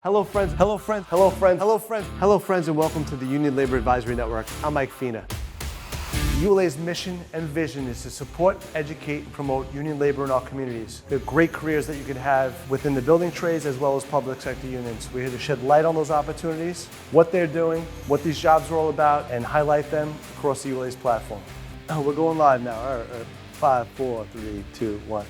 Hello friends, hello friends, hello friends, hello friends, hello friends, and welcome to the Union Labor Advisory Network. I'm Mike Fina. ULA's mission and vision is to support, educate, and promote union labor in our communities. There are great careers that you could have within the building trades as well as public sector unions. We're here to shed light on those opportunities, what they're doing, what these jobs are all about, and highlight them across the ULA's platform. Oh, we're going live now. All right, 5, 4, 3, 2, 1.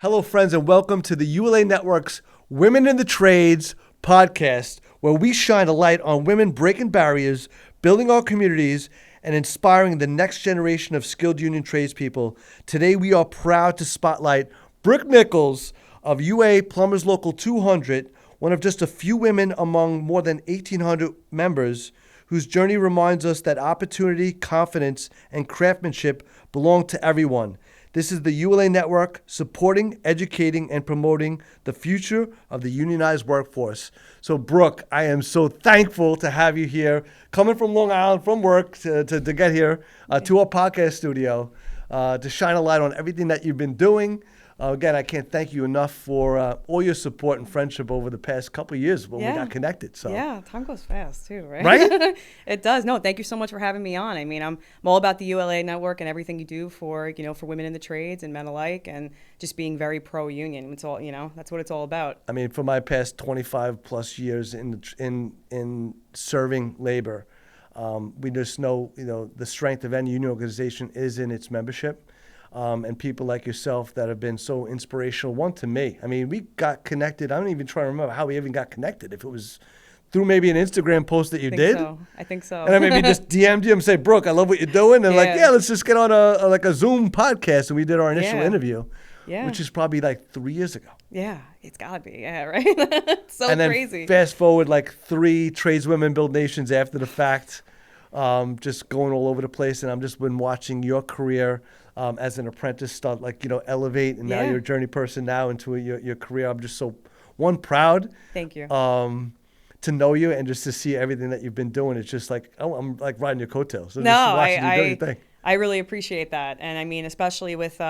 Hello, friends, and welcome to the ULA Network's Women in the Trades podcast, where we shine a light on women breaking barriers, building our communities, and inspiring the next generation of skilled union tradespeople. Today, we are proud to spotlight Brooke Nichols of UA Plumbers Local 200, one of just a few women among more than 1,800 members, whose journey reminds us that opportunity, confidence, and craftsmanship belong to everyone. This is the ULA Network supporting, educating, and promoting the future of the unionized workforce. So, Brooke, I am so thankful to have you here, coming from Long Island from work to get here to our podcast studio to shine a light on everything that you've been doing. Again, I can't thank you enough for all your support and friendship over the past couple of years when we got connected. So yeah, time goes fast too, right? Right? It does. No, thank you so much for having me on. I mean, I'm all about the ULA network and everything you do for women in the trades and men alike, and just being very pro-union. It's all, that's what it's all about. I mean, for my past 25 plus years in serving labor, we just know, the strength of any union organization is in its membership. And people like yourself that have been so inspirational, one to me. I mean, we got connected. I don't even try to remember how we even got connected. If it was through maybe an Instagram post that you did. I think so. And I maybe just DM'd you and say, Brooke, I love what you're doing. And let's just get on a Zoom podcast. And we did our initial interview, which is probably like 3 years ago. Yeah, it's gotta be. Yeah, right. It's so and then crazy. Fast forward like 3 tradeswomen build nations after the fact, just going all over the place. And I've just been watching your career as an apprentice start, elevate, and now you're a journey person now into your career. I'm just so, proud. Thank you. To know you and just to see everything that you've been doing. It's just like, I'm like riding your coattails. So no, just watching you do your thing. I really appreciate that. And I mean, especially with,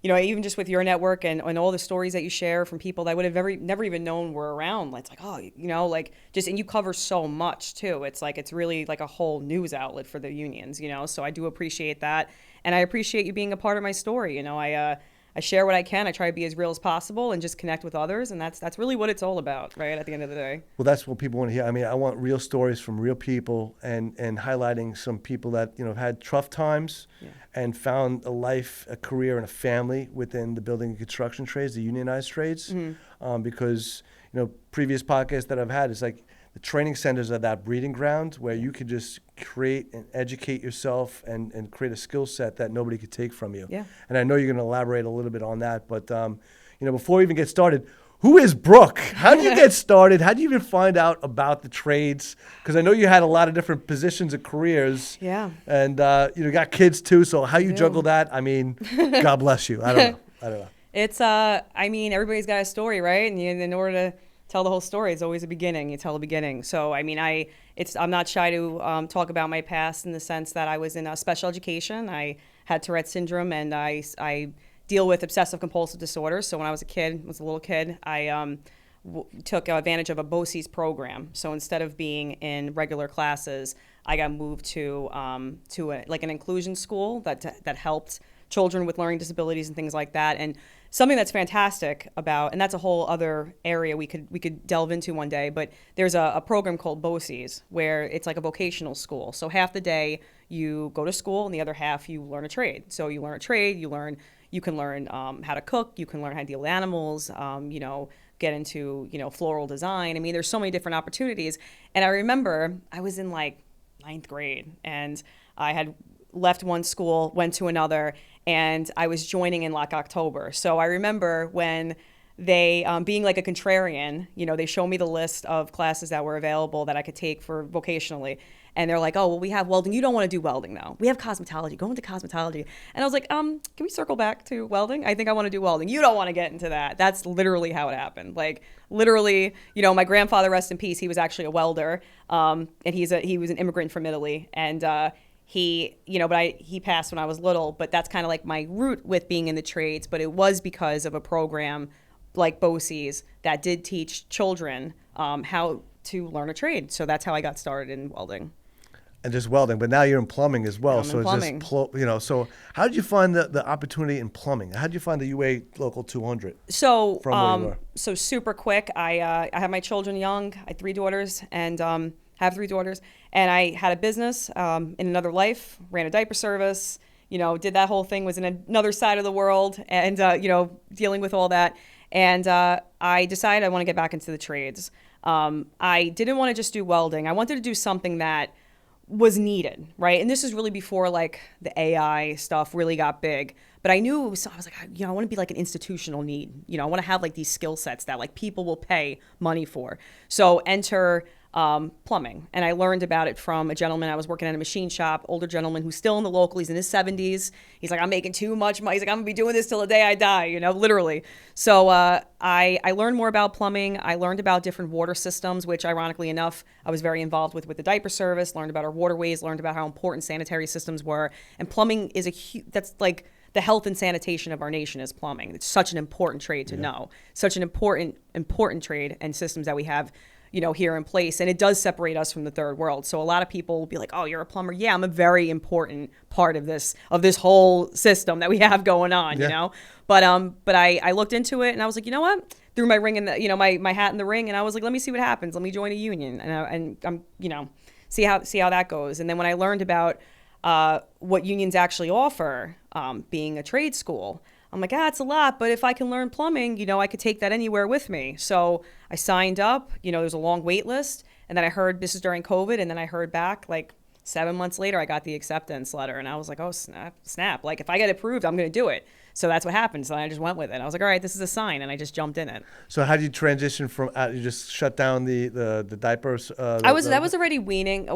even just with your network and all the stories that you share from people that I would have never even known were around. It's like, and you cover so much too. It's like, it's really like a whole news outlet for the unions, so I do appreciate that. And I appreciate you being a part of my story. I share what I can. I try to be as real as possible and just connect with others. And that's really what it's all about, right, at the end of the day. Well, that's what people want to hear. I mean, I want real stories from real people and highlighting some people that, have had tough times and found a life, a career, and a family within the building and construction trades, the unionized trades. Mm-hmm. Because, previous podcasts that I've had, it's like the training centers are that breeding ground where you could just create and educate yourself and create a skill set that nobody could take from you. Yeah. And I know you're going to elaborate a little bit on that, but before we even get started, who is Brooke? How did you get started? How did you even find out about the trades? Because I know you had a lot of different positions and careers. Yeah. And you got kids too, so how you juggle that? I mean, God bless you. I don't know. It's everybody's got a story, right? And in order to tell the whole story, it's always a beginning. You tell the beginning. So I'm not shy to talk about my past in the sense that I was in a special education. I had Tourette's syndrome, and I deal with obsessive compulsive disorder. So when I was a little kid, I took advantage of a BOCES program. So instead of being in regular classes, I got moved to an inclusion school that helped children with learning disabilities and things like that. And something that's fantastic about, and that's a whole other area we could delve into one day, but there's a program called BOCES where it's like a vocational school. So half the day you go to school and the other half you learn a trade. So you learn a trade, you can learn how to cook, you can learn how to deal with animals, get into, floral design. I mean, there's so many different opportunities. And I remember I was in like 9th grade and I had left one school, went to another, and I was joining in like October. So I remember when they, being like a contrarian, they show me the list of classes that were available that I could take for vocationally. And they're like, oh, well, we have welding. You don't want to do welding though. We have cosmetology. Go into cosmetology. And I was like, can we circle back to welding? I think I want to do welding. You don't want to get into that. That's literally how it happened. Like literally, my grandfather, rest in peace, he was actually a welder. And he was an immigrant from Italy. And he passed when I was little, but that's kind of like my root with being in the trades. But it was because of a program like BOCES that did teach children how to learn a trade. So that's how I got started in welding. And just welding, but now you're in plumbing as well. I'm So in it's plumbing. just, so how did you find the opportunity in plumbing? How did you find the UA Local 200? So, From where you were? so super quick. I have my children young. I have 3 daughters and have 3 daughters. And I had a business in another life, ran a diaper service, did that whole thing, was in another side of the world and, dealing with all that. And I decided I want to get back into the trades. I didn't want to just do welding. I wanted to do something that was needed, right? And this is really before like the AI stuff really got big. But I knew, so I was like, I want to be like an institutional need. I want to have like these skill sets that like people will pay money for. So enter plumbing. And I learned about it from a gentleman. I was working at a machine shop, older gentleman who's still in the local. He's in his 70s. He's like, I'm making too much money. He's like, I'm gonna be doing this till the day I die, literally. So I learned more about plumbing. I learned about different water systems, which ironically enough, I was very involved with the diaper service, learned about our waterways, learned about how important sanitary systems were. And plumbing is that's like the health and sanitation of our nation is plumbing. It's such an important trade to know, such an important trade and systems that we have here in place. And it does separate us from the third world. So a lot of people will be like, oh, you're a plumber. Yeah, I'm a very important part of this whole system that we have going on, But I looked into it and I was like, you know what? Threw my ring in the, my hat in the ring. And I was like, let me see what happens. Let me join a union and I'm, see how that goes. And then when I learned about what unions actually offer, being a trade school, I'm like, it's a lot, but if I can learn plumbing, I could take that anywhere with me. So I signed up, there's a long wait list. And then I heard, this is during COVID, and then I heard back like 7 months later, I got the acceptance letter. And I was like, oh, snap. Like if I get approved, I'm going to do it. So that's what happened. So I just went with it. I was like, all right, this is a sign. And I just jumped in it. So how did you transition from, you just shut down the diapers? That was already waning.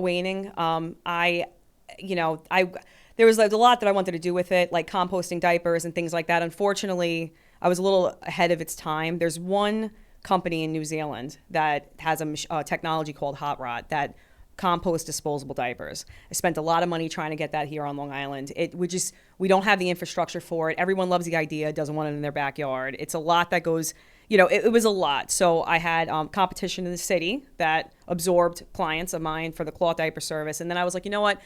There was a lot that I wanted to do with it, like composting diapers and things like that. Unfortunately, I was a little ahead of its time. There's one company in New Zealand that has a technology called Hot Rod that composts disposable diapers. I spent a lot of money trying to get that here on Long Island. We don't have the infrastructure for it. Everyone loves the idea, doesn't want it in their backyard. It's a lot that goes, it was a lot. So I had competition in the city that absorbed clients of mine for the cloth diaper service. And then I was like, you know what?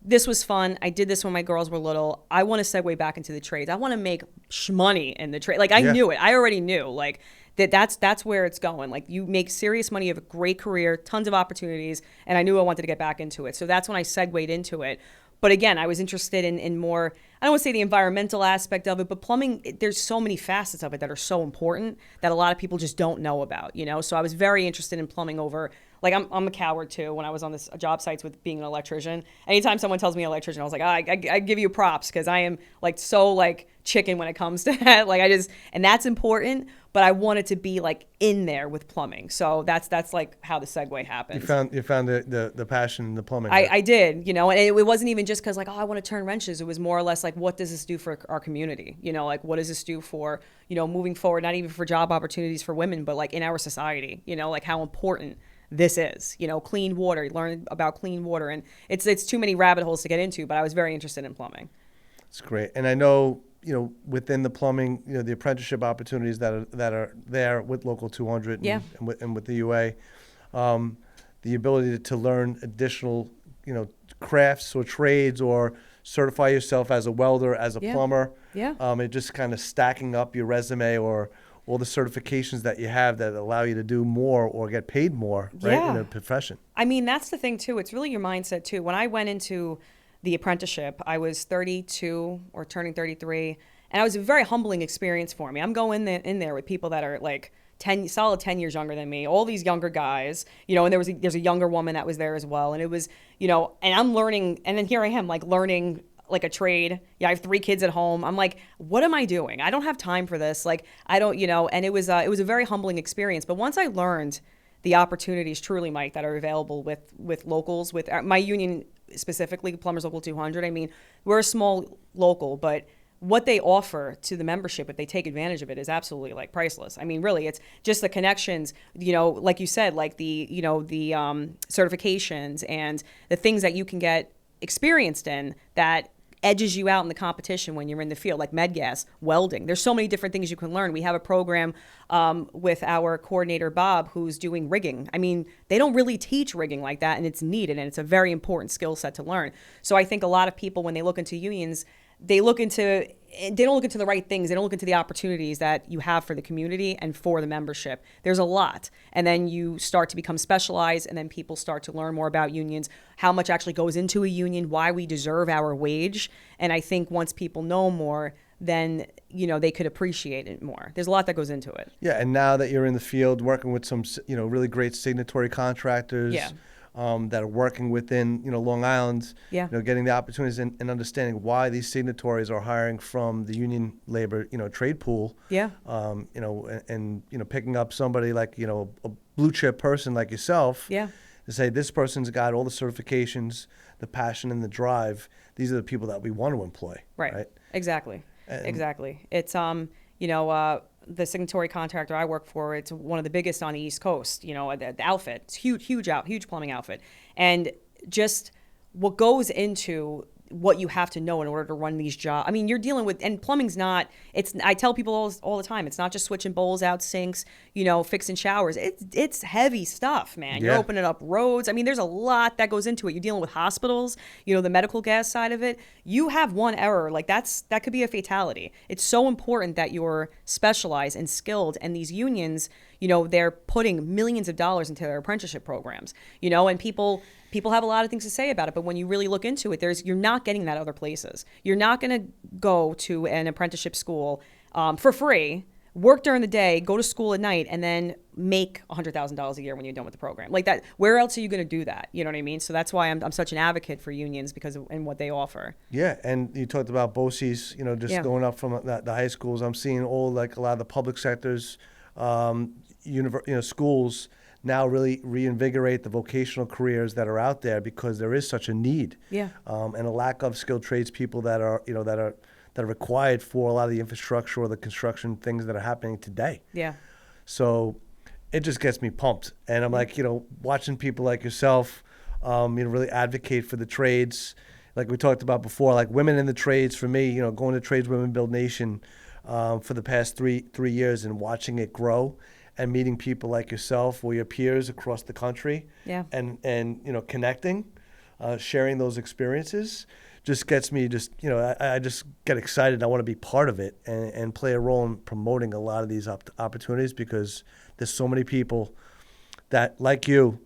This was fun. I did this when my girls were little. I want to segue back into the trades. I want to make money in the trade. Like I knew it. I already knew like that's where it's going. Like you make serious money, you have a great career, tons of opportunities. And I knew I wanted to get back into it. So that's when I segued into it. But again, I was interested in more, I don't want to say the environmental aspect of it, but plumbing, there's so many facets of it that are so important that a lot of people just don't know about, So I was very interested in plumbing over, like I'm a coward too. When I was on this job sites with being an electrician, anytime someone tells me electrician, I was like, I give you props because I am like so like chicken when it comes to that. Like and that's important, but I wanted to be like in there with plumbing. So that's like how the segue happened. You found the passion in the plumbing. I did, and it wasn't even just because like, I want to turn wrenches. It was more or less like, what does this do for our community? Like what does this do for, moving forward, not even for job opportunities for women, but like in our society, like how important this is, clean water, learn about clean water. And it's too many rabbit holes to get into, but I was very interested in plumbing. That's great. And I know, within the plumbing, the apprenticeship opportunities that are there with Local 200 and with the UA, the ability to learn additional, crafts or trades or certify yourself as a welder, as a plumber. Yeah. And just kind of stacking up your resume or all the certifications that you have that allow you to do more or get paid more, right, in a profession. I mean, that's the thing too. It's really your mindset too. When I went into the apprenticeship, I was 32 or turning 33, and it was a very humbling experience for me. I'm going in there with people that are like solid 10 years younger than me, all these younger guys, and there's a younger woman that was there as well. And it was, and I'm learning, and then here I am like learning like a trade. I have 3 kids at home. I'm like, what am I doing? I don't have time for this. Like, I don't, and it was a very humbling experience. But once I learned the opportunities truly, Mike, that are available with locals, with my union specifically, Plumbers Local 200. I mean, we're a small local, but what they offer to the membership, if they take advantage of it, is absolutely like priceless. I mean, really, it's just the connections, like you said, like the certifications and the things that you can get experienced in that edges you out in the competition when you're in the field, like med gas, welding. There's so many different things you can learn. We have a program with our coordinator, Bob, who's doing rigging. I mean, they don't really teach rigging like that, and it's needed, and it's a very important skill set to learn. So I think a lot of people, when they look into unions, they don't look into the right things. They don't look into the opportunities that you have for the community and for the membership. There's a lot. And then you start to become specialized, and then people start to learn more about unions, how much actually goes into a union, why we deserve our wage. And I think once people know more, then, they could appreciate it more. There's a lot that goes into it. Yeah, and now that you're in the field working with some, really great signatory contractors, that are working within, Long Island, getting the opportunities and understanding why these signatories are hiring from the union labor, trade pool. Yeah. And picking up somebody like, a blue chip person like yourself. Yeah. To say this person's got all the certifications, the passion and the drive. These are the people that we want to employ. Right. Exactly. Exactly. It's, the signatory contractor I work for, it's one of the biggest on the East Coast, the outfit. It's huge plumbing outfit. And just what goes into what you have to know in order to run these jobs. I mean, you're dealing with, and plumbing's not, I tell people all the time, it's not just switching bowls out sinks, fixing showers. It's heavy stuff, man. Yeah. You're opening up roads. I mean, there's a lot that goes into it. You're dealing with hospitals, the medical gas side of it. You have one error, like that could be a fatality. It's so important that you're specialized and skilled, and these unions, they're putting millions of dollars into their apprenticeship programs, and people have a lot of things to say about it, but when you really look into it, you're not getting that other places. You're not going to go to an apprenticeship school for free, work during the day, go to school at night, and then make $100,000 a year when you're done with the program. Like that, where else are you going to do that? You know what I mean? So that's why I'm such an advocate for unions because of and what they offer. Yeah, and you talked about BOCES, going up from the high schools. I'm seeing a lot of the public sectors, schools now really reinvigorate the vocational careers that are out there because there is such a need, and a lack of skilled tradespeople that are required for a lot of the infrastructure or the construction things that are happening today. Yeah. So it just gets me pumped, and I'm like, watching people like yourself, really advocate for the trades, like we talked about before, like women in the trades. For me, going to Trades Women Build Nation for the past three years and watching it grow. And meeting people like yourself or your peers across the country, and connecting, sharing those experiences, just gets me. I just get excited. I want to be part of it and play a role in promoting a lot of these opportunities because there's so many people that, like you,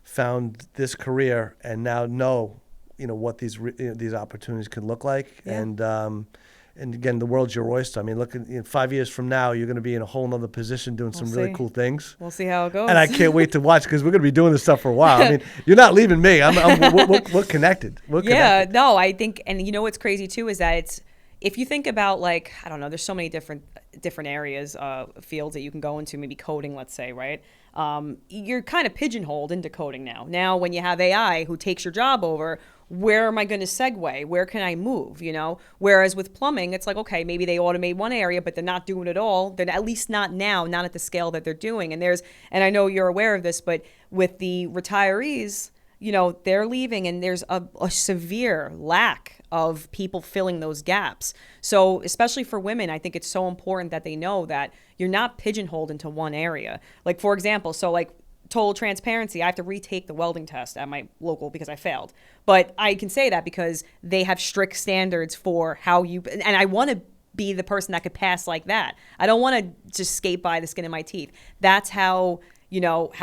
found this career and now know what these opportunities could look like. And again, the world's your oyster. I mean, look, 5 years from now, you're going to be in a whole nother position doing some really cool things. We'll see how it goes. And I can't wait to watch because we're going to be doing this stuff for a while. I mean, you're not leaving me. We're connected. No, I think, and what's crazy too is that if you think about there's so many different areas, fields that you can go into, maybe coding, let's say, right? You're kind of pigeonholed into coding now. Now, when you have AI who takes your job over, where am I going to segue? Where can I move? Whereas with plumbing, it's like, okay, maybe they automate one area, but they're not doing it all. They're at least not now, not at the scale that they're doing. And I know you're aware of this, but with the retirees, they're leaving and there's a severe lack of people filling those gaps. So especially for women, I think it's so important that they know that you're not pigeonholed into one area. Like, for example, total transparency, I have to retake the welding test at my local because I failed. But I can say that because they have strict standards for how and I want to be the person that could pass like that. I don't want to just skate by the skin of my teeth. That's how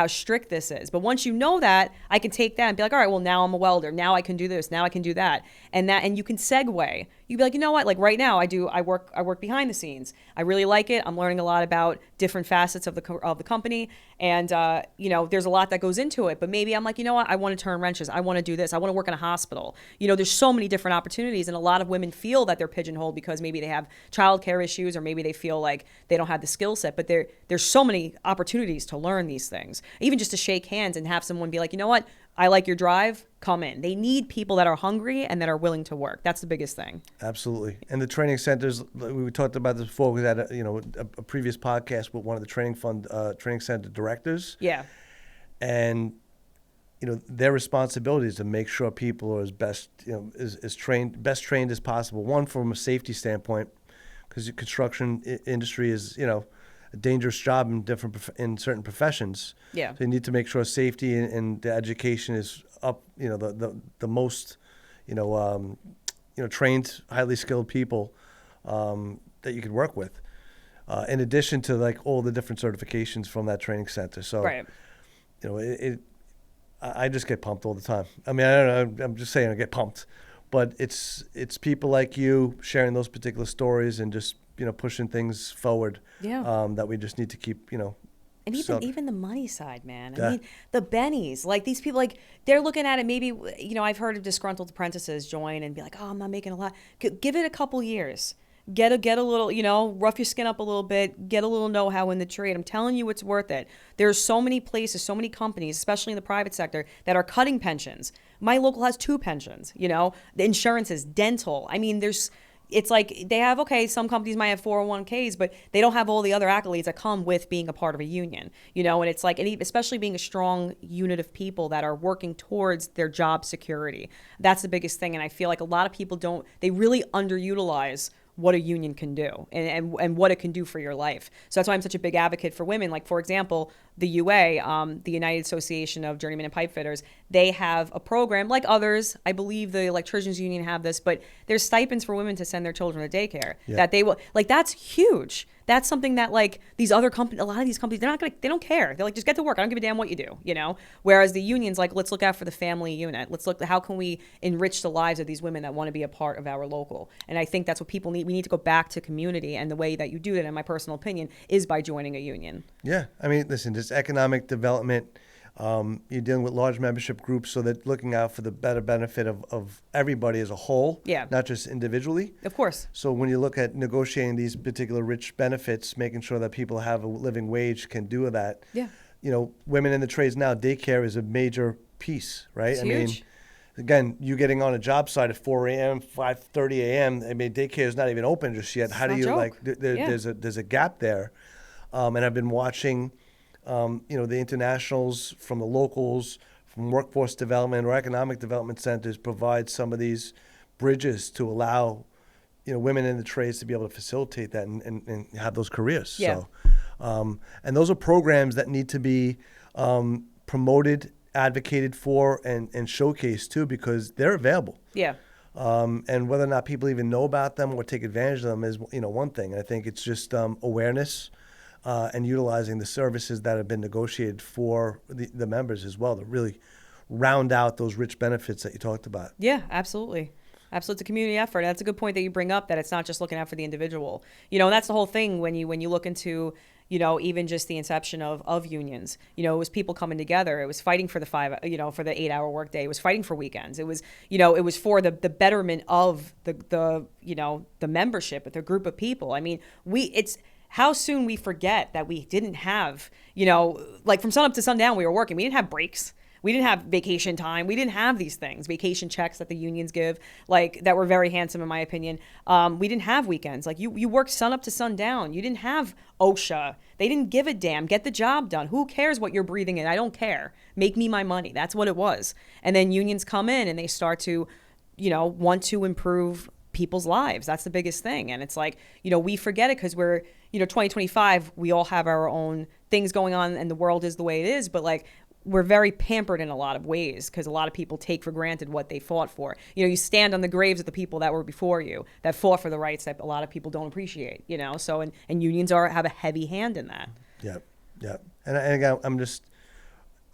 strict this is. But once you know that, I can take that and be like, all right, well, now I'm a welder. Now I can do this. Now I can do that. And you can segue. You'd be like, you know what? Like right now I work behind the scenes. I really like it. I'm learning a lot about different facets of the company. And, there's a lot that goes into it. But maybe I'm like, you know what? I want to turn wrenches. I want to do this. I want to work in a hospital. There's so many different opportunities. And a lot of women feel that they're pigeonholed because maybe they have childcare issues or maybe they feel like they don't have the skill set. But there's so many opportunities to learn these things. Even just to shake hands and have someone be like, you know what? I like your drive. Come in. They need people that are hungry and that are willing to work. That's the biggest thing. Absolutely. And the training centers, we talked about this before. We had a previous podcast with one of the training center directors. Yeah. And their responsibility is to make sure people are as best, as trained as possible. One, from a safety standpoint, because the construction industry is, a dangerous job in certain professions. Yeah. So you need to make sure safety and the education is up. The most, trained, highly skilled people that you could work with. In addition to like all the different certifications from that training center. So, Right. I just get pumped all the time. I mean, I don't know. I'm just saying I get pumped, but it's people like you sharing those particular stories and just pushing things forward. Yeah. That we just need to keep And even the money side, man. Yeah. I mean, the bennies, like these people, like they're looking at it. Maybe I've heard of disgruntled apprentices join and be like, "Oh, I'm not making a lot." Give it a couple years. Get a little, rough your skin up a little bit. Get a little know-how in the trade. I'm telling you, it's worth it. There's so many places, so many companies, especially in the private sector, that are cutting pensions. My local has 2 pensions. The insurances, dental. I mean, it's like they have, some companies might have 401ks, but they don't have all the other accolades that come with being a part of a union, and it's like, and especially being a strong unit of people that are working towards their job security. That's the biggest thing. And I feel like a lot of people they really underutilize what a union can do and what it can do for your life. So that's why I'm such a big advocate for women. Like, for example, the UA, the United Association of Journeymen and Pipe Fitters, they have a program like others. I believe the Electricians Union have this, but there's stipends for women to send their children to daycare. Yeah. That they will, that's huge. That's something that these other companies, a lot of these companies, they don't care. They're like, just get to work. I don't give a damn what you do, Whereas the union's like, let's look out for the family unit. Let's look, how can we enrich the lives of these women that want to be a part of our local? And I think that's what people need. We need to go back to community, and the way that you do that, in my personal opinion, is by joining a union. Yeah. I mean, listen, just economic development. You're dealing with large membership groups, so they're looking out for the better benefit of everybody as a whole, Yeah. not just individually. Of course. So when you look at negotiating these particular rich benefits, making sure that people have a living wage can do that. Yeah. Women in the trades now, daycare is a major piece, right? It's huge. Again, you getting on a job site at 4 a.m., 5:30 a.m. I mean, daycare is not even open just yet. How do you there's a gap there, and I've been watching. The internationals from the locals, from workforce development or economic development centers provide some of these bridges to allow, women in the trades to be able to facilitate that and have those careers. Yeah. So, and those are programs that need to be promoted, advocated for, and showcased too, because they're available. Yeah. And whether or not people even know about them or take advantage of them is, one thing. I think it's just awareness. And utilizing the services that have been negotiated for the members as well to really round out those rich benefits that you talked about. Yeah, absolutely. Absolutely. It's a community effort. That's a good point that you bring up, that it's not just looking out for the individual. And that's the whole thing when you look into, even just the inception of unions. It was people coming together. It was fighting for the 8-hour workday. It was fighting for weekends. It was, it was for the betterment of the membership, the group of people. I mean, it's how soon we forget that we didn't have, from sun up to sundown, we were working. We didn't have breaks. We didn't have vacation time. We didn't have these things, vacation checks that the unions give, that were very handsome in my opinion. We didn't have weekends. You worked sun up to sundown. You didn't have OSHA. They didn't give a damn. Get the job done. Who cares what you're breathing in? I don't care. Make me my money. That's what it was. And then unions come in and they start to, want to improve people's lives. That's the biggest thing. And it's we forget it because we're, 2025, we all have our own things going on and the world is the way it is. But we're very pampered in a lot of ways because a lot of people take for granted what they fought for. You stand on the graves of the people that were before you that fought for the rights that a lot of people don't appreciate, So, and unions have a heavy hand in that. Yep. And again,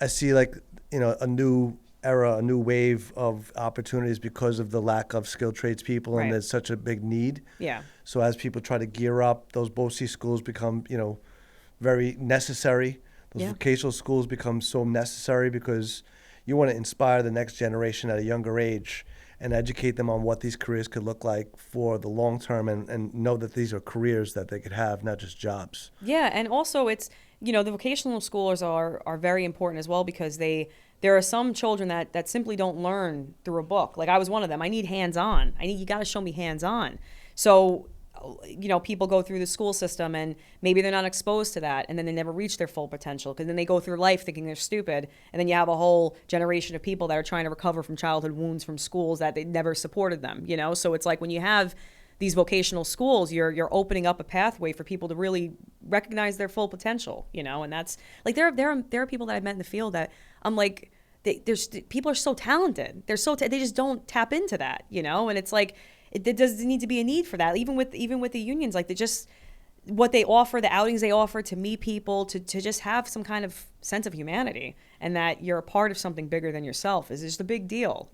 I see a new era, a new wave of opportunities because of the lack of skilled tradespeople, and Right. there's such a big need. Yeah. So as people try to gear up, those BOCES schools become, very necessary. Those Yeah. vocational schools become so necessary because you want to inspire the next generation at a younger age and educate them on what these careers could look like for the long term, and know that these are careers that they could have, not just jobs. Yeah, and also it's, the vocational schools are very important as well because there are some children that simply don't learn through a book. I was one of them. I need hands-on. You got to show me hands-on. So people go through the school system and maybe they're not exposed to that, and then they never reach their full potential, because then they go through life thinking they're stupid, and then you have a whole generation of people that are trying to recover from childhood wounds from schools that they never supported them. So it's like when you have these vocational schools, you're opening up a pathway for people to really recognize their full potential. And that's like there are people that I've met in the field that I'm like, people are so talented. They just don't tap into that. And it's like it does need to be a need for that. Even with the unions, like what they offer, the outings they offer to meet people, to just have some kind of sense of humanity, and that you're a part of something bigger than yourself is just a big deal.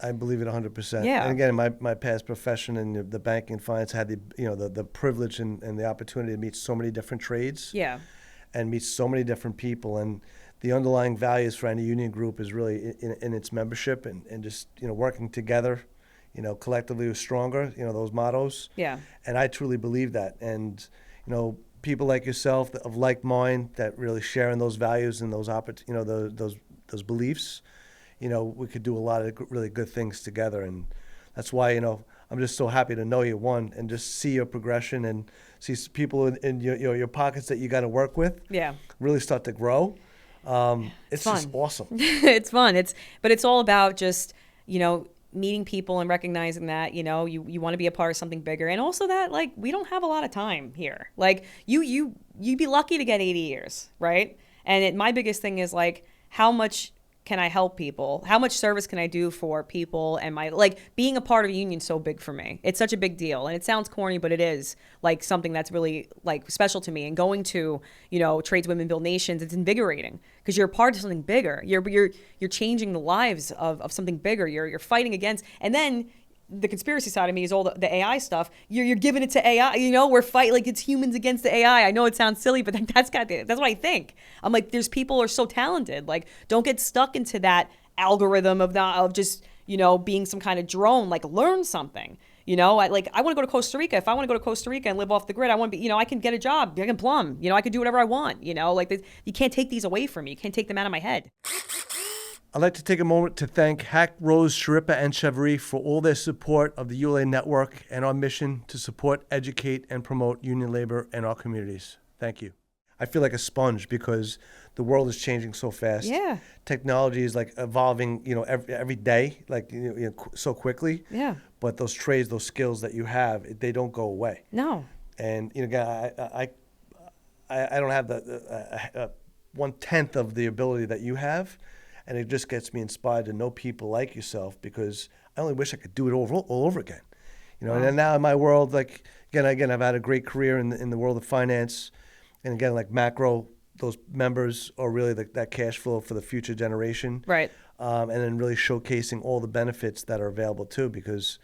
I believe it 100%. Yeah. And again, my past profession in the banking and finance had the privilege and the opportunity to meet so many different trades. Yeah. And meet so many different people. And the underlying values for any union group is really in its membership and just, working together, collectively we're stronger, those mottos. Yeah. And I truly believe that. And, people like yourself of like mind that really share in those values and those those beliefs, we could do a lot of really good things together. And that's why, I'm just so happy to know you, one, and just see your progression and see people in your pockets that you got to work with. Yeah. Really start to grow. It's fun. just awesome. It's fun. But it's all about just, meeting people and recognizing that, you want to be a part of something bigger. And also that, like, we don't have a lot of time here. Like, you'd be lucky to get 80 years, right? And my biggest thing is, like, how much can I help people? How much service can I do for people? And being a part of a union is so big for me. It's such a big deal. And it sounds corny, but it is like something that's really like special to me. And going to, Tradeswomen Build Nations, it's invigorating because you're a part of something bigger. You're changing the lives of something bigger. You're fighting against, and then the conspiracy side of me is all the AI stuff. You're giving it to AI. We're fighting like it's humans against the AI. I know it sounds silly, but that's what I think. I'm like, there's people who are so talented. Like, don't get stuck into that algorithm of just being some kind of drone. Like, learn something. I want to go to Costa Rica. If I want to go to Costa Rica and live off the grid, I want to be. I can get a job. I can plumb. I can do whatever I want. You can't take these away from me. You can't take them out of my head. I'd like to take a moment to thank Hack, Rose, Sharippa, and Chevry for all their support of the ULA Network and our mission to support, educate, and promote union labor in our communities. Thank you. I feel like a sponge because the world is changing so fast. Yeah. Technology is like evolving, every day, like so quickly. Yeah. But those trades, those skills that you have, they don't go away. No. And again, I don't have the 1/10 of the ability that you have. And it just gets me inspired to know people like yourself, because I only wish I could do it all over again. Wow. And then now in my world, like again, I've had a great career in the world of finance, and again, like macro, those members are really that cash flow for the future generation. Right. And then really showcasing all the benefits that are available too, because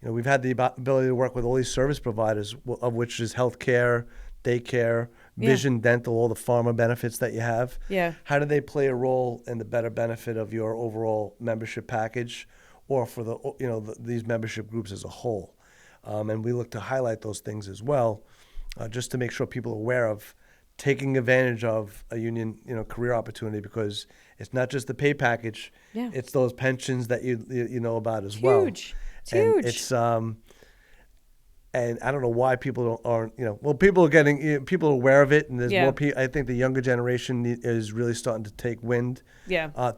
we've had the ability to work with all these service providers, of which is healthcare, daycare, vision, dental, all the pharma benefits that you have. Yeah. How do they play a role in the better benefit of your overall membership package, or for these membership groups as a whole? And we look to highlight those things as well, just to make sure people are aware of taking advantage of a union, career opportunity, because it's not just the pay package. Yeah. It's those pensions that you know about as well. Huge. It's huge. It's and I don't know why people aren't, people are aware of it, and there's more people. I think the younger generation is really starting to take wind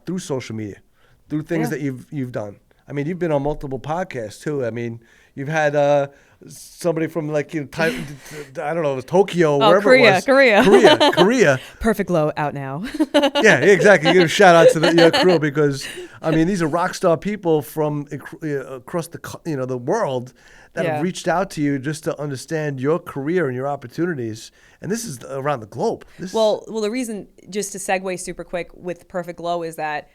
through social media, through things that you've done. I mean, you've been on multiple podcasts too. I mean, you've had somebody from I don't know, it was Tokyo, wherever it was. Korea. Perfect Glow out now. Yeah, exactly. You give a shout out to your crew, because I mean, these are rock star people from across the world that have reached out to you just to understand your career and your opportunities. And this is around the globe. Well, the reason, just to segue super quick with Perfect Glow, is that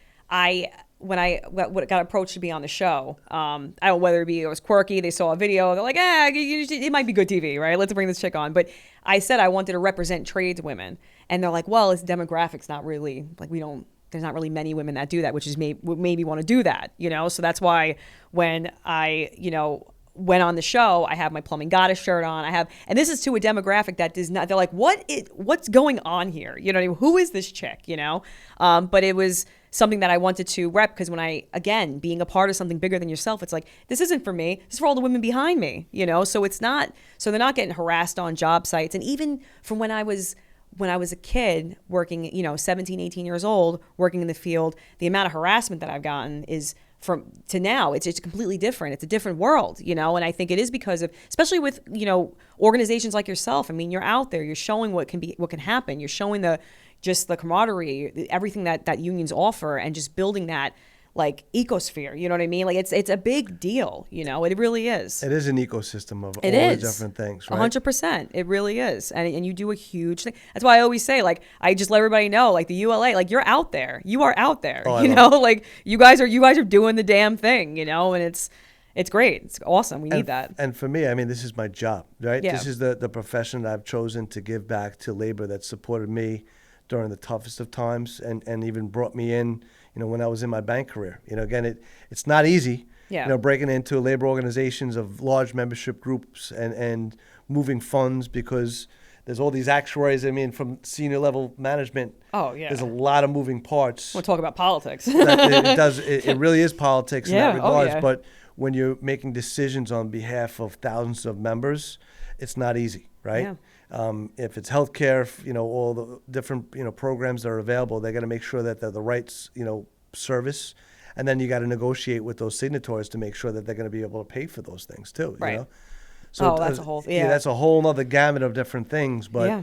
when I got approached to be on the show, I don't know whether it was quirky, they saw a video, they're like, it might be good TV, right? Let's bring this chick on. But I said I wanted to represent tradeswomen. And they're like, well, it's demographics, not really, there's not really many women that do that, which is made me want to do that, So that's why when I, went on the show, I have my Plumbing Goddess shirt on. And this is to a demographic that does not, they're like, what's going on here? Who is this chick? But it was something that I wanted to rep, because when again, being a part of something bigger than yourself, it's like, this isn't for me. This is for all the women behind me, So so they're not getting harassed on job sites. And even from when I was a kid working, 17, 18 years old, working in the field, the amount of harassment that I've gotten is to now, it's completely different. It's a different world, and I think it is because of, especially with, organizations like yourself. I mean, you're out there, you're showing what can happen. You're showing the camaraderie, everything that unions offer, and just building that like ecosphere, you know what I mean? Like it's a big deal, it really is. It is an ecosystem of all the different things, right? 100%. It really is. And you do a huge thing. That's why I always say, like, I just let everybody know, like the ULA, like you're out there. You are out there, like you guys are doing the damn thing, and it's great. It's awesome. We need that. And for me, I mean, this is my job, right? Yeah. This is the profession that I've chosen to give back to labor that supported me during the toughest of times and even brought me in, when I was in my bank career. Again, it's not easy, breaking into labor organizations of large membership groups and moving funds, because there's all these actuaries. I mean, from senior level management, there's a lot of moving parts. We'll talk about politics. It really is politics in that regards. Yeah. But when you're making decisions on behalf of thousands of members, it's not easy, right? Yeah. If it's healthcare, all the different, programs that are available, they got to make sure that they're the right, service. And then you got to negotiate with those signatories to make sure that they're going to be able to pay for those things too, Right. So that's a whole, that's a whole other gamut of different things, but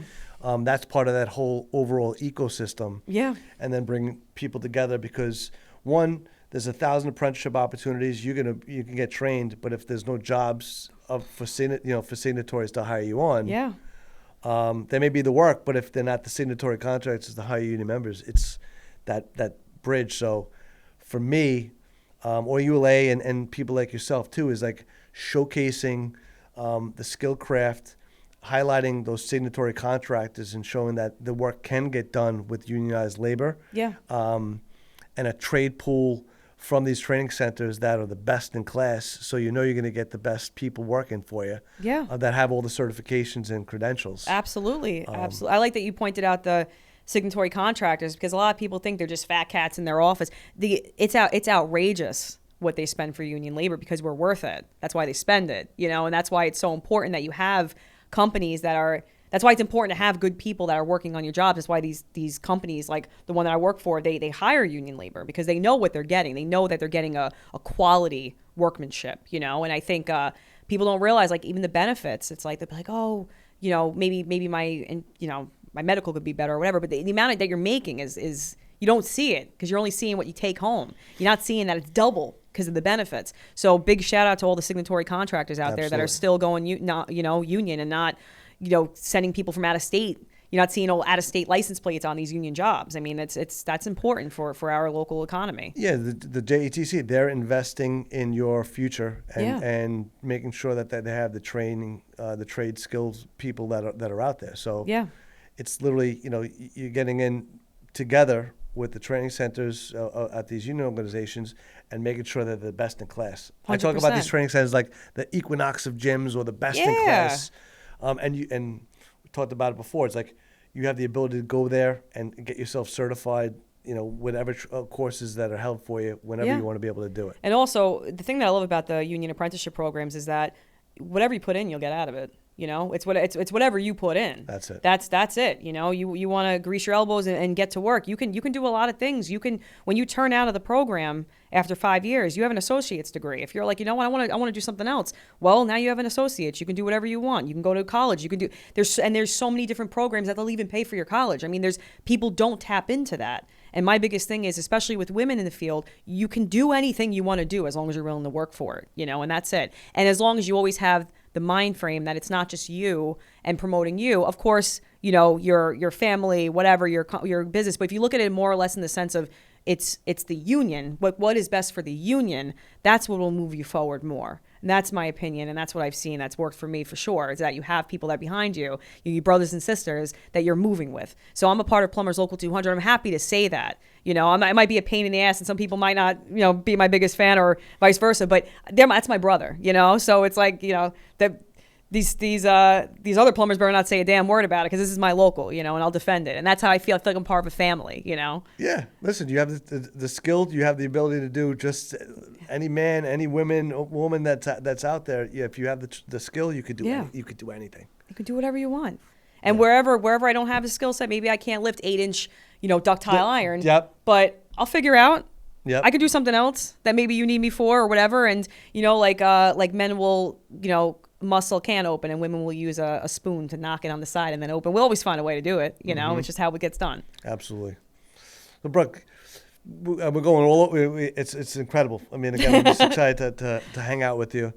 that's part of that whole overall ecosystem. Yeah. And then bring people together, because one, there's 1,000 apprenticeship opportunities. You can get trained, but if there's no jobs for signatories to hire you on, there may be the work, but if they're not the signatory contractors to hire union members, it's that bridge. So for me, or ULA and people like yourself too, is like showcasing the skill craft, highlighting those signatory contractors and showing that the work can get done with unionized labor. Yeah. And a trade pool from these training centers that are the best in class, so you're going to get the best people working for you. Yeah. That have all the certifications and credentials. Absolutely. Absolutely. I like that you pointed out the signatory contractors, because a lot of people think they're just fat cats in their office. It's outrageous what they spend for union labor, because we're worth it. That's why they spend it, and that's why it's so important that you have companies that's why it's important to have good people that are working on your jobs. That's why these companies, like the one that I work for, they hire union labor, because they know what they're getting. They know that they're getting a quality workmanship, and I think people don't realize, like, even the benefits. It's like, they'll be like, oh, maybe my medical could be better or whatever, but the amount that you're making is you don't see it, because you're only seeing what you take home. You're not seeing that it's double because of the benefits. So big shout out to all the signatory contractors out there that are still going union, and not sending people from out of state. You're not seeing old out of state license plates on these union jobs. I mean, that's important for our local economy. Yeah, the JETC, they're investing in your future and making sure that they have the training, the trade skills people that are out there. So it's literally, you're getting in together with the training centers at these union organizations and making sure that they're the best in class. 100%. I talk about these training centers like the Equinox of gyms, or the best in class. And we talked about it before. It's like you have the ability to go there and get yourself certified, whatever courses that are held for you whenever you want to be able to do it. And also, the thing that I love about the union apprenticeship programs is that whatever you put in, you'll get out of it. It's whatever you put in. That's it. That's it. You want to grease your elbows and get to work. You can do a lot of things. When you turn out of the program after 5 years, you have an associate's degree. If you're like, I want to do something else. Well, now you have an associate's. You can do whatever you want. You can go to college. You can do there's so many different programs that they'll even pay for your college. I mean, people don't tap into that. And my biggest thing is, especially with women in the field, you can do anything you want to do as long as you're willing to work for it, and that's it. And as long as you always have the mind frame that it's not just you and promoting you. Of course, your family, whatever, your business. But if you look at it more or less in the sense of it's the union, what is best for the union, that's what will move you forward more. And that's my opinion, and that's what I've seen. That's worked for me for sure, is that you have people that are behind you, your brothers and sisters that you're moving with. So I'm a part of Plumbers Local 200. I'm happy to say that. I might be a pain in the ass, and some people might not, be my biggest fan, or vice versa, but that's my brother, So it's like, these other plumbers better not say a damn word about it because this is my local, and I'll defend it. And that's how I feel. I feel like I'm part of a family, Yeah. Listen, you have the skill, you have the ability to do just any man, any woman that's out there. Yeah, if you have the skill, you could do you could do anything. You can do whatever you want. And wherever I don't have a skill set, maybe I can't lift 8-inch, ductile iron. Yep. But I'll figure out. Yep. I could do something else that maybe you need me for or whatever. And like men will muscle a can open and women will use a spoon to knock it on the side and then open. We'll always find a way to do it. It's just how it gets done. Absolutely. So Brooke, we're going all over. It's incredible. I mean, again, I'm just excited to hang out with you.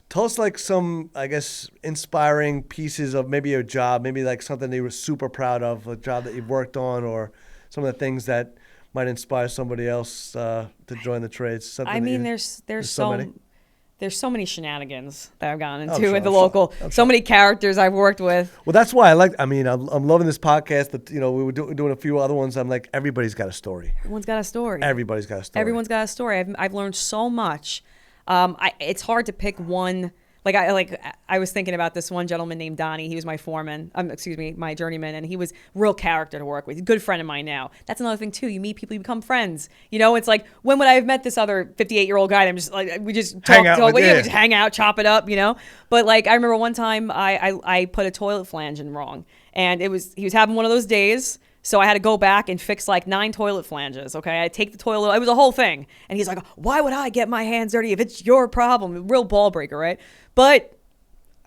Tell us like some, I guess, inspiring pieces of maybe a job, maybe like something that you were super proud of, a job that you've worked on, or some of the things that might inspire somebody else to join the trades. I mean, there's so many shenanigans that I've gotten into sure, at the local. So many characters I've worked with. Well, that's why I'm loving this podcast. But we were doing a few other ones. I'm like, everybody's got a story. Everyone's got a story. Everybody's got a story. Everyone's got a story. I've learned so much. It's hard to pick one. I was thinking about this one gentleman named Donnie. He was my foreman, my journeyman, and he was real character to work with. He's a good friend of mine now. That's another thing too. You meet people, you become friends. It's like, when would I have met this other 58-year-old guy? And I'm just like, we just we just hang out, chop it up, But like, I remember one time I put a toilet flange in wrong, and he was having one of those days. So I had to go back and fix like 9 toilet flanges, okay? I take the toilet, it was a whole thing. And he's like, why would I get my hands dirty if it's your problem? Real ball breaker, right? But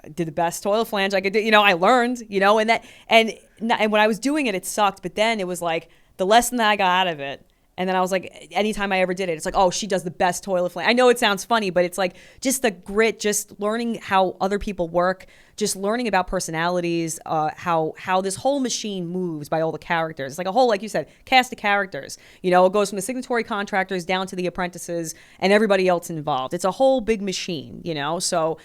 I did the best toilet flange I could do. I learned, and when I was doing it, it sucked. But then it was like the lesson that I got out of it. And then I was like, anytime I ever did it, it's like, oh, she does the best toilet flange. I know it sounds funny, but it's like just the grit, just learning how other people work, just learning about personalities, how this whole machine moves by all the characters. It's like a whole, like you said, cast of characters. It goes from the signatory contractors down to the apprentices and everybody else involved. It's a whole big machine, So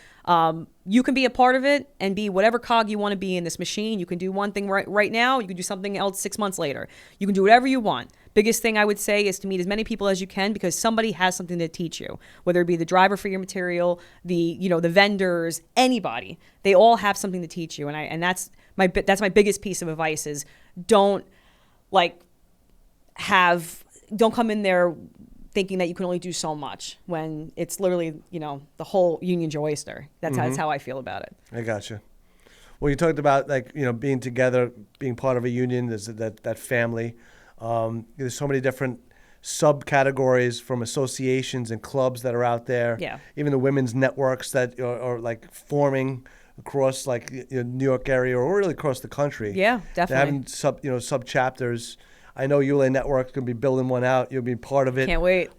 you can be a part of it and be whatever cog you want to be in this machine. You can do one thing right now. You can do something else 6 months later. You can do whatever you want. Biggest thing I would say is to meet as many people as you can because somebody has something to teach you, whether it be the driver for your material, the vendors, anybody. They all have something to teach you. And that's my biggest piece of advice is don't come in there thinking that you can only do so much when it's literally, the whole Union's your oyster. That's how I feel about it. I gotcha. Well, you talked about being together, being part of a union, there's that family. There's so many different subcategories from associations and clubs that are out there. Yeah. Even the women's networks that are like forming across New York area or really across the country. Yeah, definitely. They're having sub chapters. I know ULA Network's going to be building one out. You'll be part of it. Can't wait.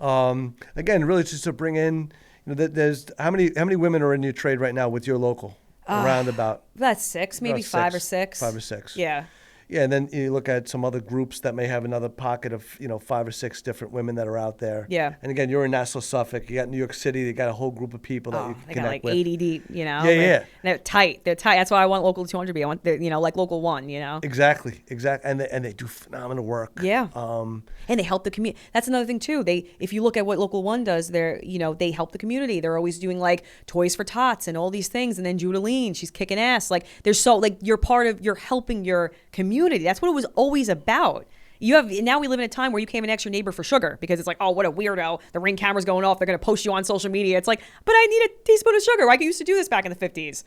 Again, really just to bring in, there's how many women are in your trade right now with your local? Around about. That's 6, maybe 5 or 6. 5 or 6. Yeah. Yeah, and then you look at some other groups that may have another pocket of 5 or 6 different women that are out there. Yeah. And again, you're in Nassau, Suffolk. You got New York City. You got a whole group of people that you can connect with. They got like 80 deep, Yeah, yeah. And they're tight. That's why I want local 200 to be. I want like local 1. Exactly. And they do phenomenal work. Yeah. And they help the community. That's another thing too. If you look at what Local 1 does, they help the community. They're always doing like Toys for Tots and all these things. And then Judaline, she's kicking ass. Like you're helping your community. That's what it was always about. Now we live in a time where you can't even ask your neighbor for sugar because it's like, oh, what a weirdo. The Ring camera's going off. They're going to post you on social media. It's like, but I need a teaspoon of sugar. I used to do this back in the 50s.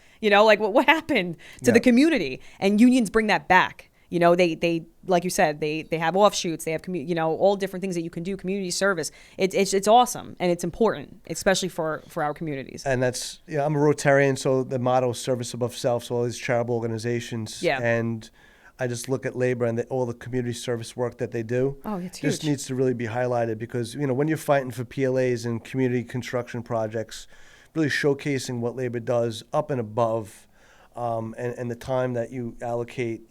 What happened to the community? And unions bring that back. They like you said, they have offshoots. They have all different things that you can do. Community service. It's awesome and it's important, especially for our communities. And that's I'm a Rotarian, so the motto is service above self. So all these charitable organizations. Yeah. And I just look at labor and all the community service work that they do. Oh, it's huge. Just needs to really be highlighted because when you're fighting for PLAs and community construction projects, really showcasing what labor does up and above. And the time that you allocate,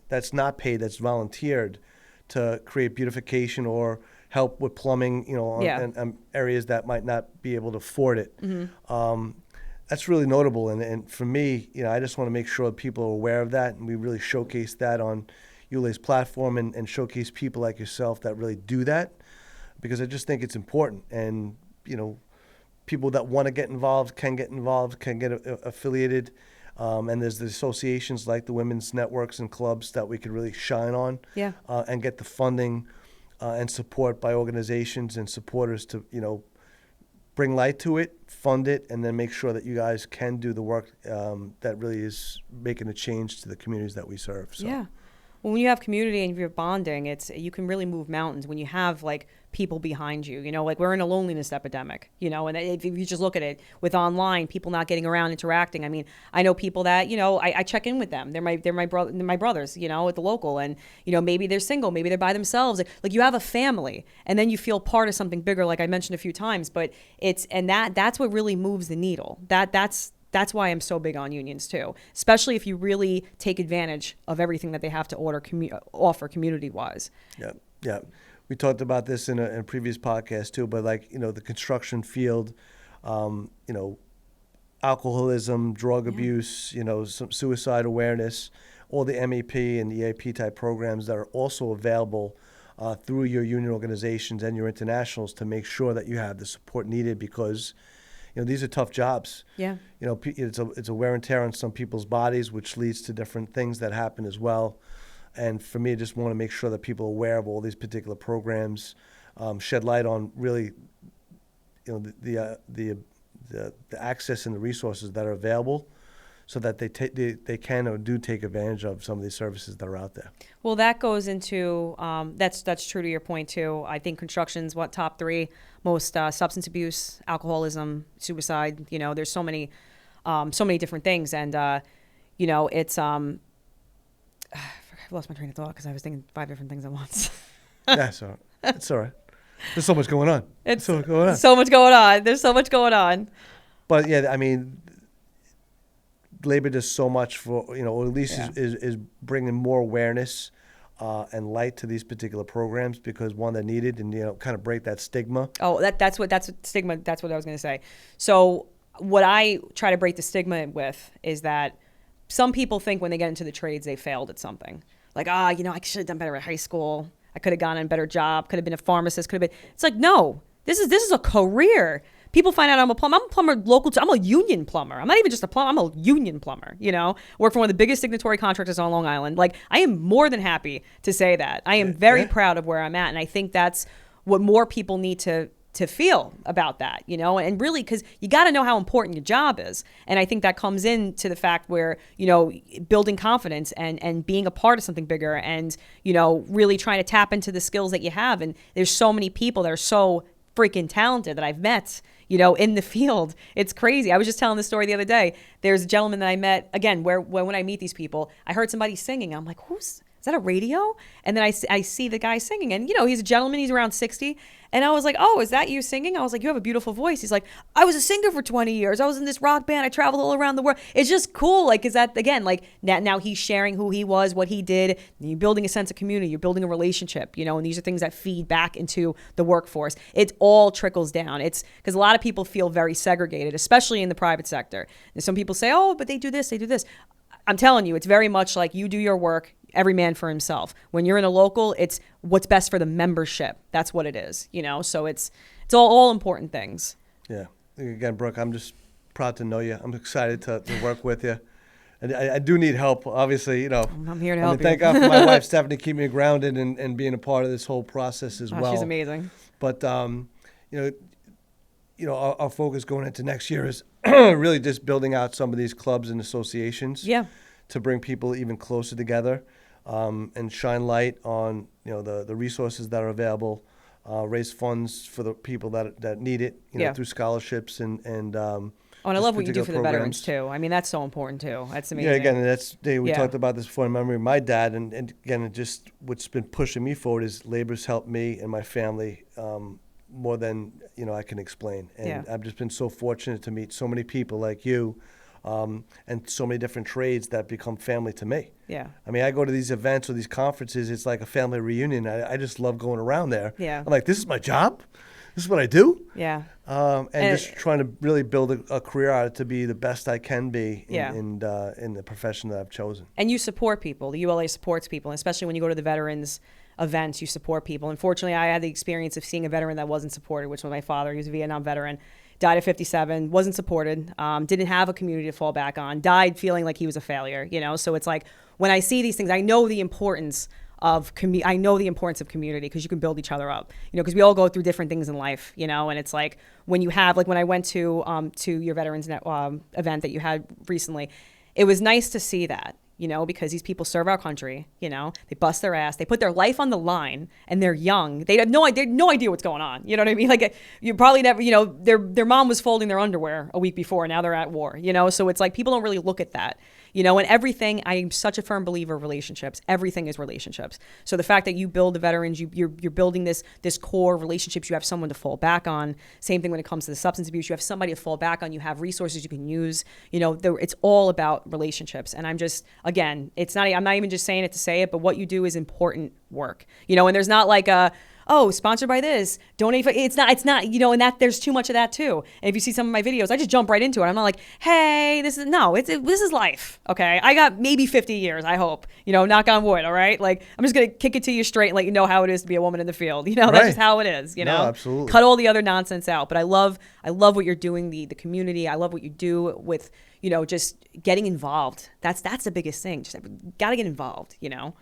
that's not paid, that's volunteered to create beautification or help with plumbing, in areas that might not be able to afford it. Mm-hmm. That's really notable. And for me, I just want to make sure that people are aware of that and we really showcase that on ULA's platform and showcase people like yourself that really do that because I just think it's important. And, people that want to get involved, can get affiliated. And there's the associations like the women's networks and clubs that we could really shine on, Yeah. and get the funding and support by organizations and supporters to, bring light to it, fund it, and then make sure that you guys can do the work that really is making a change to the communities that we serve. So. Yeah. Well, when you have community and you're bonding, you can really move mountains when you have like people behind you. Like we're in a loneliness epidemic, and if you just look at it with online, people not getting around, interacting. I mean, I know people that, I check in with them. They're my brothers, at the local, and, maybe they're single, maybe they're by themselves. Like you have a family, and then you feel part of something bigger, like I mentioned a few times, but that's what really moves the needle. That's why I'm so big on unions too, especially if you really take advantage of everything that they have to offer community-wise. Yeah. We talked about this in a previous podcast too, but the construction field, alcoholism, drug abuse, some suicide awareness, all the MEP and EAP type programs that are also available through your union organizations and your internationals to make sure that you have the support needed, because these are tough jobs. Yeah. It's a wear and tear on some people's bodies, which leads to different things that happen as well. And for me, I just want to make sure that people are aware of all these particular programs, shed light on really, the access and the resources that are available, so that they can or do take advantage of some of these services that are out there. Well, that goes into that's true to your point too. I think construction's top 3 most substance abuse, alcoholism, suicide. There's so many different things, and it's I've lost my train of thought because I was thinking 5 different things at once. Yeah, so it's all right. There's so much going on. So much going on. There's so much going on. But yeah, I mean, labor does so much for, or at least is bringing more awareness and light to these particular programs, because one, they're needed, and kind of break that stigma. Oh, that's what stigma. That's what I was going to say. So what I try to break the stigma with is that some people think when they get into the trades they failed at something. Like, I should have done better at high school. I could have gotten a better job. Could have been a pharmacist. Could have been. It's like, no, this is a career. People find out I'm a plumber. I'm a plumber local. I'm a union plumber. I'm not even just a plumber. I'm a union plumber. Work for one of the biggest signatory contractors on Long Island. Like, I am more than happy to say that. I am very proud of where I'm at, and I think that's what more people need to feel about that, and really, because you got to know how important your job is. And I think that comes into the fact where, building confidence and being a part of something bigger, and, really trying to tap into the skills that you have. And there's so many people that are so freaking talented that I've met, in the field. It's crazy. I was just telling this story the other day. There's a gentleman that I met, again, where when I meet these people, I heard somebody singing. I'm like, is that a radio? And then I see the guy singing, and he's a gentleman, he's around 60. And I was like, oh, is that you singing? I was like, you have a beautiful voice. He's like, I was a singer for 20 years. I was in this rock band. I traveled all around the world. It's just cool. Like, is that, again, like now he's sharing who he was, what he did. You're building a sense of community. You're building a relationship, and these are things that feed back into the workforce. It all trickles down. It's because a lot of people feel very segregated, especially in the private sector. And some people say, oh, but they do this, they do this. I'm telling you, it's very much like you do your work, every man for himself. When you're in a local, it's what's best for the membership. That's what it is, So it's all important things. Yeah. Again, Brooke, I'm just proud to know you. I'm excited to work with you. And I do need help, obviously, I'm here to help you. Thank God for my wife, Stephanie, keeping me grounded and being a part of this whole process as well. She's amazing. But, our focus going into next year is really just building out some of these clubs and associations. Yeah. To bring people even closer together, and shine light on the resources that are available, raise funds for the people that need it, through scholarships and and I love what you do for the veterans too. I mean, that's so important too. That's amazing. Yeah, again, we talked about this before in memory of my dad, and again, just what's been pushing me forward is labor's helped me and my family more than I can explain, and I've just been so fortunate to meet so many people like you. And so many different trades that become family to me. Yeah. I mean, I go to these events or these conferences, it's like a family reunion. I just love going around there. Yeah. I'm like, this is my job? This is what I do? Yeah. And just trying to really build a career out of it to be the best I can be in the profession that I've chosen. And you support people. The ULA supports people, and especially when you go to the veterans events, you support people. Unfortunately, I had the experience of seeing a veteran that wasn't supported, which was my father. He was a Vietnam veteran. died at 57, wasn't supported, didn't have a community to fall back on, died feeling like he was a failure, you know? So it's like, when I see these things, I know the importance of community, because you can build each other up, you know, because we all go through different things in life, you know, and it's like when you have, like when I went to your Veterans Net, event that you had recently, it was nice to see that, you know, because these people serve our country, you know, they bust their ass, they put their life on the line, and they're young. They have no idea what's going on. You know what I mean? Like, you probably never, you know, their mom was folding their underwear a week before. Now they're at war, you know? So it's like, people don't really look at that, you know, and everything. I'm such a firm believer of relationships. Everything is relationships. So the fact that you build the veterans, you're building this core relationships, you have someone to fall back on. Same thing when it comes to the substance abuse, you have somebody to fall back on, you have resources you can use, you know, it's all about relationships. And I'm just, again, I'm not even just saying it to say it, but what you do is important work, you know, and there's not like sponsored by this, donate for, it's not, you know, and that there's too much of that too. And if you see some of my videos, I just jump right into it. I'm not like, hey, this is life. Okay. I got maybe 50 years, I hope, you know, knock on wood. All right. Like, I'm just going to kick it to you straight and let you know how it is to be a woman in the field. You know, that's just how it is, you know, absolutely. Cut all the other nonsense out. But I love what you're doing, the community. I love what you do with, you know, just getting involved. That's the biggest thing. Just got to get involved, you know?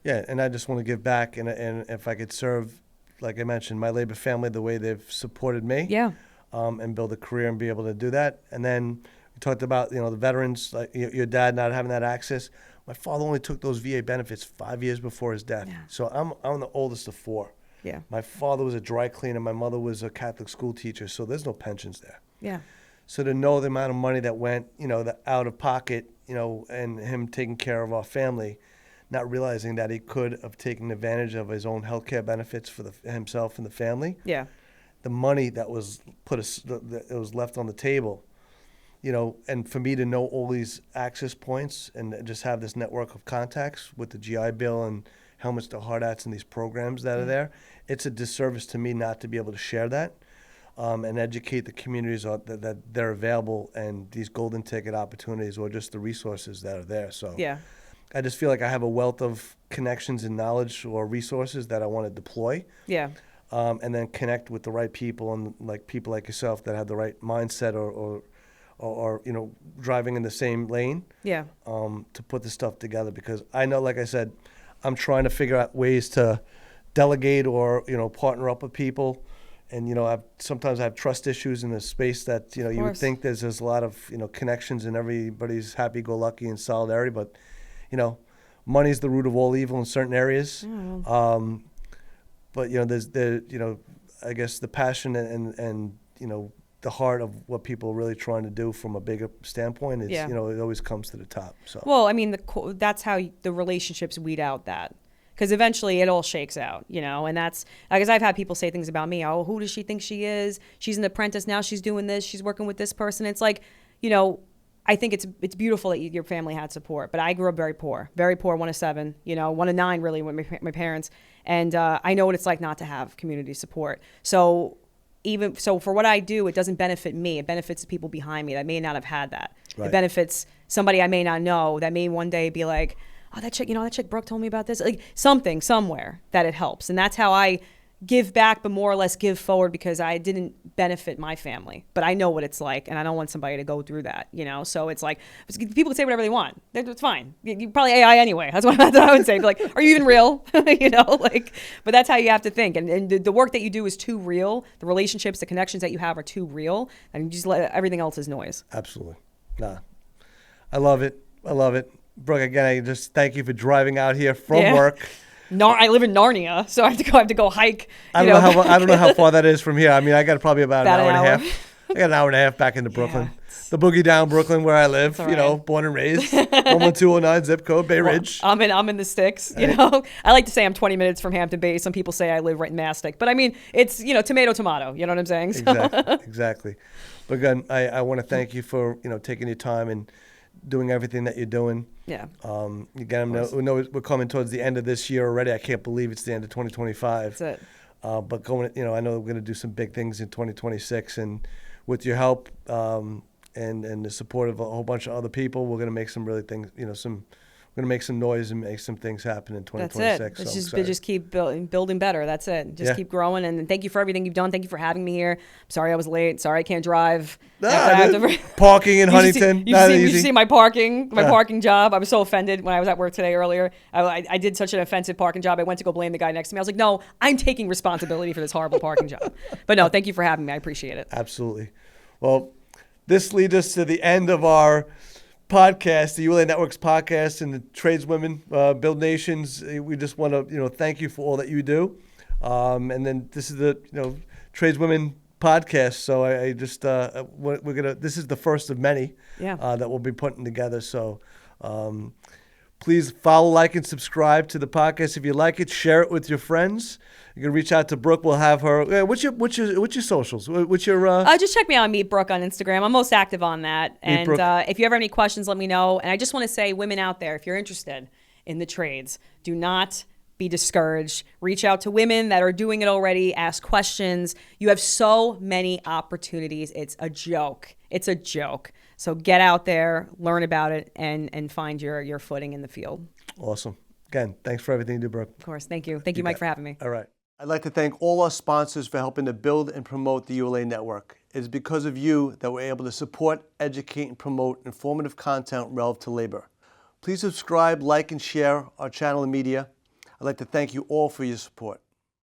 Yeah. And I just want to give back. And if I could serve, like I mentioned, my labor family, the way they've supported me, yeah, and build a career and be able to do that. And then we talked about, you know, the veterans, like your dad not having that access. My father only took those VA benefits 5 years before his death. Yeah. So I'm the oldest of four. Yeah. My father was a dry cleaner. My mother was a Catholic school teacher. So there's no pensions there. Yeah. So to know the amount of money that went, you know, out of pocket, you know, and him taking care of our family, not realizing that he could have taken advantage of his own healthcare benefits for himself and the family. Yeah. The money that was that was left on the table, you know, and for me to know all these access points and just have this network of contacts with the GI Bill and helmets to hard hats and these programs that are there, it's a disservice to me not to be able to share that, and educate the communities that they're available, and these golden ticket opportunities or just the resources that are there. So yeah. I just feel like I have a wealth of connections and knowledge or resources that I want to deploy. Yeah. And then connect with the right people and like people like yourself that have the right mindset or you know, driving in the same lane. Yeah. To put this stuff together, because I know, like I said, I'm trying to figure out ways to delegate or, you know, partner up with people. And, you know, sometimes I have trust issues in the space that, you know, you would think there's a lot of, you know, connections and everybody's happy-go-lucky and solidarity, but you know, money's the root of all evil in certain areas. Mm. But, you know, there's you know, I guess the passion and, you know, the heart of what people are really trying to do from a bigger standpoint is, you know, it always comes to the top. So. Well, I mean, that's how the relationships weed out that. Because eventually it all shakes out, you know, and that's, because I've had people say things about me. Oh, who does she think she is? She's an apprentice. Now she's doing this. She's working with this person. It's like, you know, I think it's beautiful that your family had support, but I grew up very poor, one of seven, you know, one of nine really with my parents. And I know what it's like not to have community support. So for what I do, it doesn't benefit me. It benefits the people behind me that may not have had that. Right. It benefits somebody I may not know that may one day be like, oh, that chick Brooke told me about this, like something somewhere that it helps. And that's how I give back, but more or less give forward, because I didn't benefit my family, but I know what it's like, and I don't want somebody to go through that, you know? So it's like, people can say whatever they want. It's fine. You probably AI anyway. That's what I would say. Be like, are you even real? You know, like, but that's how you have to think. And the work that you do is too real. The relationships, the connections that you have are too real, and you just let everything else is noise. Absolutely. Nah, I love it. Brooke, again, I just thank you for driving out here from work. I live in Narnia, so I have to go hike. I don't know how far that is from here. I mean, I got probably about an hour and a half. I got an hour and a half back into Brooklyn. The boogie down Brooklyn where I live, you know, born and raised. 11209 zip code, Bay Ridge. I'm in the sticks, you know. I like to say I'm 20 minutes from Hampton Bays. Some people say I live right in Mastic. But I mean, it's, you know, tomato, you know what I'm saying? So. Exactly. But again, I want to thank you for, you know, taking your time and doing everything that you're doing. Yeah. Again, we know we're coming towards the end of this year already. I can't believe it's the end of 2025. That's it. But going, you know, I know we're going to do some big things in 2026, and with your help and the support of a whole bunch of other people, we're going to make some really things. You know, we're going to make some noise and make some things happen in That's 2026. it. Let's So I'm just, excited. just keep building better. That's it. Just Yeah. keep growing. And thank you for everything you've done. Thank you for having me here. I'm sorry I was late. Sorry I can't drive. Parking in Huntington, not You easy. see my parking job. I was so offended when I was at work today earlier. I did such an offensive parking job. I went to go blame the guy next to me. I was like, no, I'm taking responsibility for this horrible parking job. But no, thank you for having me. I appreciate it. Absolutely. Well, this leads us to the end of our podcast, the ULA Networks podcast, and the tradeswomen, Build Nations. We just want to, thank you for all that you do. And then this is the, tradeswomen podcast. So I just, this is the first of many that we'll be putting together. So please follow, like, and subscribe to the podcast. If you like it, share it with your friends. You can reach out to Brooke. We'll have her. What's your socials? What's your? Just check me out, Meet Brooke on Instagram. I'm most active on that. And if you ever have any questions, let me know. And I just want to say, women out there, if you're interested in the trades, do not be discouraged. Reach out to women that are doing it already. Ask questions. You have so many opportunities. It's a joke. It's a joke. So get out there, learn about it, and find your footing in the field. Awesome. Again, thanks for everything you do, Brooke. Of course. Thank you. Thank you, Mike, for having me. All right. I'd like to thank all our sponsors for helping to build and promote the ULA Network. It is because of you that we're able to support, educate, and promote informative content relevant to labor. Please subscribe, like, and share our channel and media. I'd like to thank you all for your support.